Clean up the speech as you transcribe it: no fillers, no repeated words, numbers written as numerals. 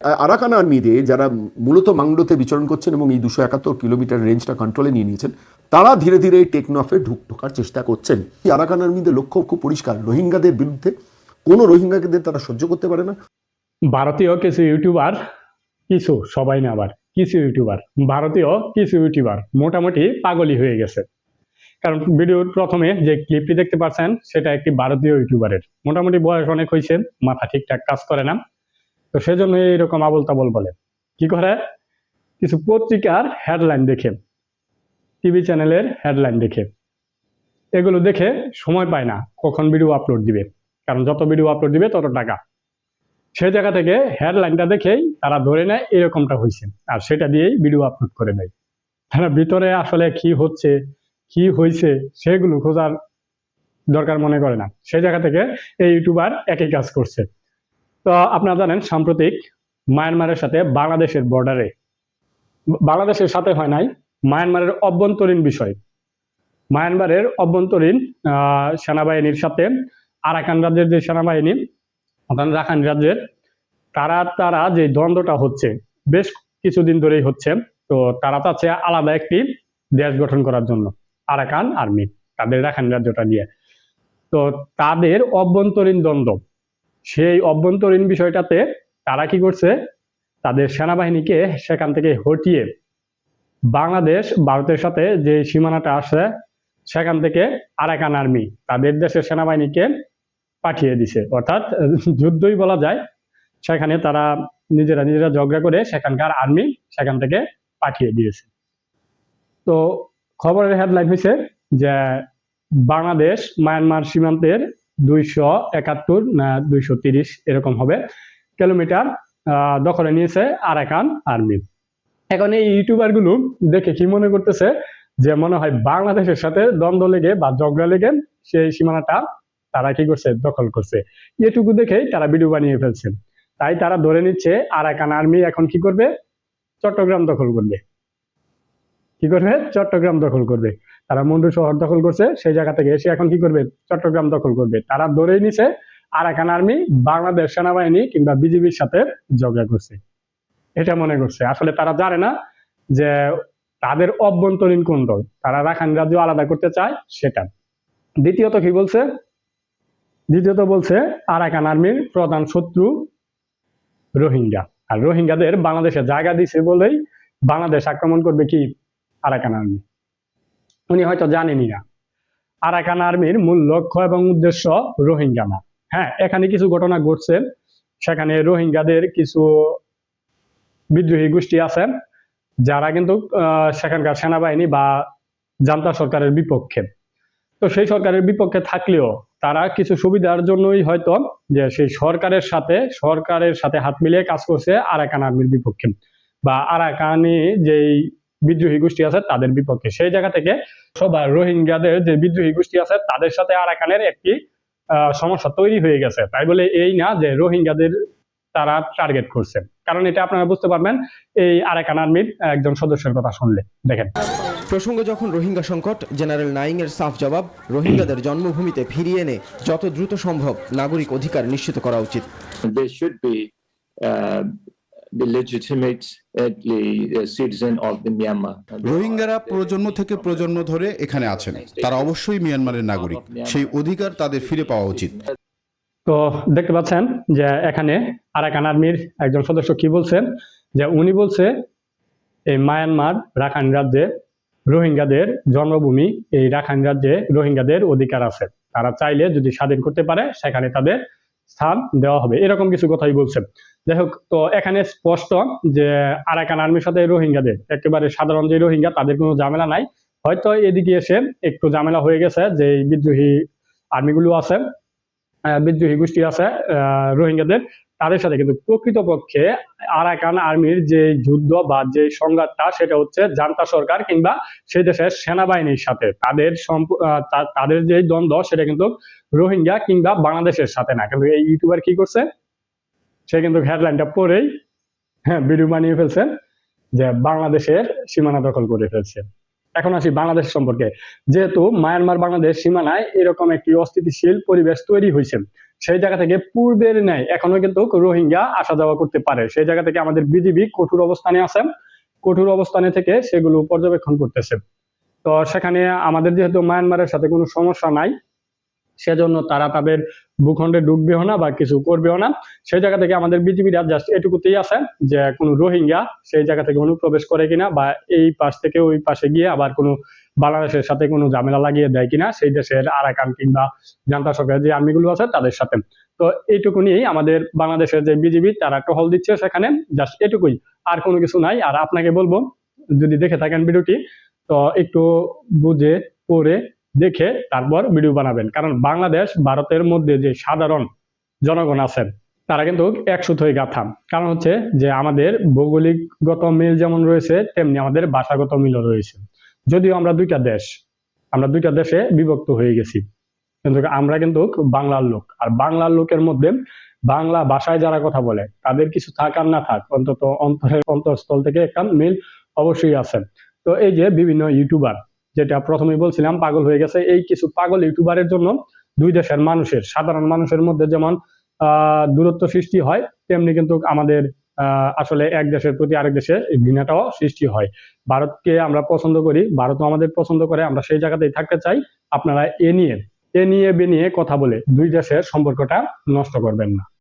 Arakan আর্মিতে যারা মূলত মাংলোতে বিচরণ করছেন এবং এই 271 কিলোমিটার রেঞ্জটা কন্ট্রোলে নিয়ে নিয়েছেন, তারা ধীরে ধীরে টেকনফে ঢোকার চেষ্টা করছেন। এই আরাকান আর্মিদের লক্ষ্য খুব পরিষ্কার, রোহিঙ্গাদের বিরুদ্ধে। কোনো রোহিঙ্গাদের তারা সহ্য করতে পারে না। ভারতীয় কিছু ইউটিউবার, কিছু সবাই না, আবার কিছু ইউটিউবার, ভারতীয় কিছু ইউটিউবার মোটামুটি পাগলই হয়ে গেছে। কারণ ভিডিওর প্রথমে যে ক্লিপটি দেখতে পাচ্ছেন সেটা একটি ভারতীয় ইউটিউবারের। মোটামুটি বয়স অনেক হয়েছে, মাথা ঠিকঠাক কাজ করে না, তো সেজন্য এইরকম আবল তাবল বলে। কি করে? কিছু পত্রিকার হেডলাইন দেখে, টিভি চ্যানেলের হেডলাইন দেখে, এগুলো দেখে সময় পায় না কখন ভিডিও আপলোড দিবে, কারণ যত ভিডিও আপলোড দিবে তত টাকা। সেই জায়গা থেকে হেডলাইনটা দেখেই তারা ধরে নেয় এরকমটা হয়েছে, আর সেটা দিয়েই ভিডিও আপলোড করে দেয়। তারা ভিতরে আসলে কি হচ্ছে, কি হয়েছে, সেগুলো খোঁজার দরকার মনে করে না। সেই জায়গা থেকে এই ইউটিউবার একই কাজ করছে। তো আপনারা জানেন সাম্প্রতিক মায়ানমারের সাথে বাংলাদেশের বর্ডারে, বাংলাদেশের সাথে হয় নাই, মায়ানমারের অভ্যন্তরীণ বিষয়, মায়ানমারের অভ্যন্তরীণ সেনাবাহিনীর সাথে আরাকান রাজ্যের যে সেনাবাহিনী, অর্থাৎ রাখাইন রাজ্যের, তারা যে দ্বন্দ্বটা হচ্ছে বেশ কিছুদিন ধরেই হচ্ছে। তো তারা চাচ্ছে আলাদা একটি দেশ গঠন করার জন্য, আরাকান আর্মি, তাদের রাখাইন রাজ্যটা নিয়ে। তো তাদের অভ্যন্তরীণ দ্বন্দ্ব, সেই অভ্যন্তরীণ বিষয়টাতে তারা কি করছে, তাদের সেনাবাহিনীকে সেখান থেকে হটিয়ে বাংলাদেশ ভারতের সাথে যে সীমানাটা আসে সেখান থেকে আরাকান আর্মি তাদের দেশের সেনাবাহিনীকে পাঠিয়ে দিছে। অর্থাৎ যুদ্ধই বলা যায়। সেখানে তারা নিজেরা ঝগড়া করে সেখানকার আর্মি সেখান থেকে পাঠিয়ে দিয়েছে। তো খবরের হেডলাইন হয়েছে যে বাংলাদেশ মায়ানমার সীমান্তের 271 না 230 এরকম হবে কিলোমিটার দখলে নিয়েছে আরাকান আর্মি। এখন এই ইউটিউবার গুলো দেখে কি মনে করতেছে, যে মনে হয় বাংলাদেশের সাথে দ্বন্দ্ব লেগে বা ঝগড়া লেগে সেই সীমানাটা তারা কি করছে, দখল করছে। এটুকু দেখেই তারা ভিডিও বানিয়ে ফেলছে। তাই তারা ধরে নিচ্ছে আরাকান আর্মি এখন কি করবে, চট্টগ্রাম দখল করবে। কি করবে? চট্টগ্রাম দখল করবে। তারা মন্ডু শহর দখল করছে, সেই জায়গা থেকে এসে এখন কি করবে, চট্টগ্রাম দখল করবে। তারা ধরেই নিছে আরাকান আর্মি বাংলাদেশ সেনাবাহিনী কিংবা বিজিবির সাথে ঝগড়া করছে, এটা মনে করছে। আসলে তারা জানে না যে তাদের অভ্যন্তরীণ কোন দল, তারা রাখাইন রাজ্য আলাদা করতে চায় সেটা। দ্বিতীয়ত কি বলছে? দ্বিতীয়ত বলছে আরাকান আর্মির প্রধান শত্রু রোহিঙ্গা, আর রোহিঙ্গাদের বাংলাদেশে জায়গা দিছে বলেই বাংলাদেশ আক্রমণ করবে কি আরাকান আর্মি। উনি হয়তো জানেনই না আরাকান আর্মির মূল লক্ষ্য এবং উদ্দেশ্য রোহিঙ্গা না। হ্যাঁ, এখানে কিছু ঘটনা ঘটছে, সেখানে রোহিঙ্গাদের কিছু বিদ্রোহী গোষ্ঠী আছে যারা কিন্তু সেখানকার সেনাবাহিনী বা জান্তা সরকারের বিপক্ষে। তো সেই সরকারের বিপক্ষে থাকলেও তারা কিছু সুবিধার জন্যই হয়তো যে সেই সরকারের সাথে হাত মিলিয়ে কাজ করছে আরাকান আর্মির বিপক্ষে, বা আরাকানি যেই বিদ্রোহী গোষ্ঠী আছে তাদের বিপক্ষে। সেই জায়গা থেকে সবার রোহিঙ্গাদের যে বিদ্রোহী গোষ্ঠী আছে তাদের সাথে আরাকানের একটি সমস্যা তৈরি হয়ে গেছে। তাই বলে এই না যে রোহিঙ্গাদের তারা টার্গেট করছে, কারণ এটা আপনারা বুঝতে পারবেন এই আরাকান আর্মির একজন সদস্যের কথা শুনলে। দেখেন, প্রসঙ্গ যখন রোহিঙ্গা সংকট, জেনারেল নাইং এর সাফ জবাব, রোহিঙ্গাদের জন্মভূমিতে ফিরিয়ে এনে যত দ্রুত সম্ভব নাগরিক অধিকার নিশ্চিত করা উচিত। They should be legitimately a citizen of the Myanmar. রোহিঙ্গারা প্রজন্ম থেকে প্রজন্ম ধরে এখানে আছেন, তারা অবশ্যই মিয়ানমারের নাগরিক, সেই অধিকার তাদের ফিরে পাওয়া উচিত। তো দেখতে পাচ্ছেন যে এখানে আরাকান আর্মির একজন সদস্য কি বলছেন, যে উনি বলছে এই মায়ানমার রাখাইন রাজ্যে রোহিঙ্গাদের জন্মভূমি, এই রাখাইন রাজ্যে রোহিঙ্গাদের অধিকার আছে, তারা চাইলে যদি স্বাধীন করতে পারে সেখানে তাদের স্থান দেওয়া হবে, এরকম কিছু কথাই বলছে। যাই হোক, তো এখানে স্পষ্ট যে আরাকান আর্মির সাথে রোহিঙ্গাদের একেবারে সাধারণ যে রোহিঙ্গা তাদের কোনো ঝামেলা নাই। হয়তো এদিকে এসে একটু ঝামেলা হয়ে গেছে, যে বিদ্রোহী আর্মিগুলো আছে, বিদ্রোহী গোষ্ঠী আছে রোহিঙ্গাদের, তাদের সাথে। কিন্তু প্রকৃতপক্ষে আরাকান আর্মির যে যুদ্ধ বা যে সংঘাতটা সেটা হচ্ছে জান্তা সরকার কিংবা সেই দেশের সেনাবাহিনীর সাথে। তাদের যে দ্বন্দ্ব সেটা কিন্তু রোহিঙ্গা কিংবা বাংলাদেশের সাথে না। কিন্তু এই ইউটিউবার কি করছে, সে কিন্তু হেডলাইনটা পরেই ভিডিও বানিয়ে ফেলছে যে বাংলাদেশের সীমানা দখল করে ফেলছে। এখন আসি বাংলাদেশ সম্পর্কে। যেহেতু মায়ানমার বাংলাদেশ সীমানায় এরকম একটি অস্থিতিশীল পরিবেশ তৈরি হয়েছে, সেই জায়গা থেকে পূর্বের ন্যায় এখনো কিন্তু রোহিঙ্গা আসা যাওয়া করতে পারে। সেই জায়গা থেকে আমাদের বিজিবি কঠোর অবস্থানে আছে, কঠোর অবস্থানে থেকে সেগুলো পর্যবেক্ষণ করতেছে। তো সেখানে আমাদের যেহেতু মায়ানমারের সাথে কোনো সমস্যা নাই, সেজন্য তারা তাদের ভূখণ্ডে ঢুকবেও না বা কিছু করবেও না। সেই জায়গা থেকে আমাদের বিজিবিরা জাস্ট এটুকুতেই আছে যে কোনো রোহিঙ্গা সেই জায়গা থেকে অনুপ্রবেশ করে কিনা, বা এই পাশ থেকে ওই পাশে গিয়ে আবার কোনো বাংলাদেশের সাথে কোনো ঝামেলা লাগিয়ে দেয় কিনা সেই দেশের আরাকান কিংবা জান্তা সরকারের যে আর্মিগুলো আছে তাদের সাথে। তো এইটুকুনি আমাদের বাংলাদেশের যে বিজিবি তারা টহল দিচ্ছে সেখানে, জাস্ট এটুকুই, আর কোনো কিছু নাই। আর আপনাকে বলবো, যদি দেখে থাকেন ভিডিওটি, তো একটু বুঝে পড়ে দেখে তারপর ভিডিও বানাবেন। কারণ বাংলাদেশ ভারতের মধ্যে যে সাধারণ জনগণ আছেন তারা কিন্তু একসুত হয়ে গাঁথা। কারণ হচ্ছে যে আমাদের ভৌগোলিকগত মিল যেমন রয়েছে তেমনি আমাদের ভাষাগত মিলও রয়েছে। যদিও আমরা দুইটা দেশে বিভক্ত হয়ে গেছি, কিন্তু আমরা কিন্তু বাংলার লোক। আর বাংলার লোকের মধ্যে বাংলা ভাষায় যারা কথা বলে তাদের কিছু থাক আর না থাক, অন্তত অন্তঃস্থল থেকে একটা মিল অবশ্যই আছে। তো এই যে বিভিন্ন ইউটিউবার, যেটা প্রথমেই বলছিলাম পাগল হয়ে গেছে, এই কিছু পাগল ইউটিউবারের জন্য দুই দেশের মানুষের, সাধারণ মানুষের মধ্যে যেমন দূরত্ব সৃষ্টি হয়, তেমনি কিন্তু আমাদের আসলে এক দেশের প্রতি আরেক দেশের ঘৃণাটাও সৃষ্টি হয়। ভারতকে আমরা পছন্দ করি, ভারতও আমাদের পছন্দ করে, আমরা সেই জায়গাতেই থাকতে চাই। আপনারা এ নিয়ে বেনিয়ে কথা বলে দুই দেশের সম্পর্কটা নষ্ট করবেন না।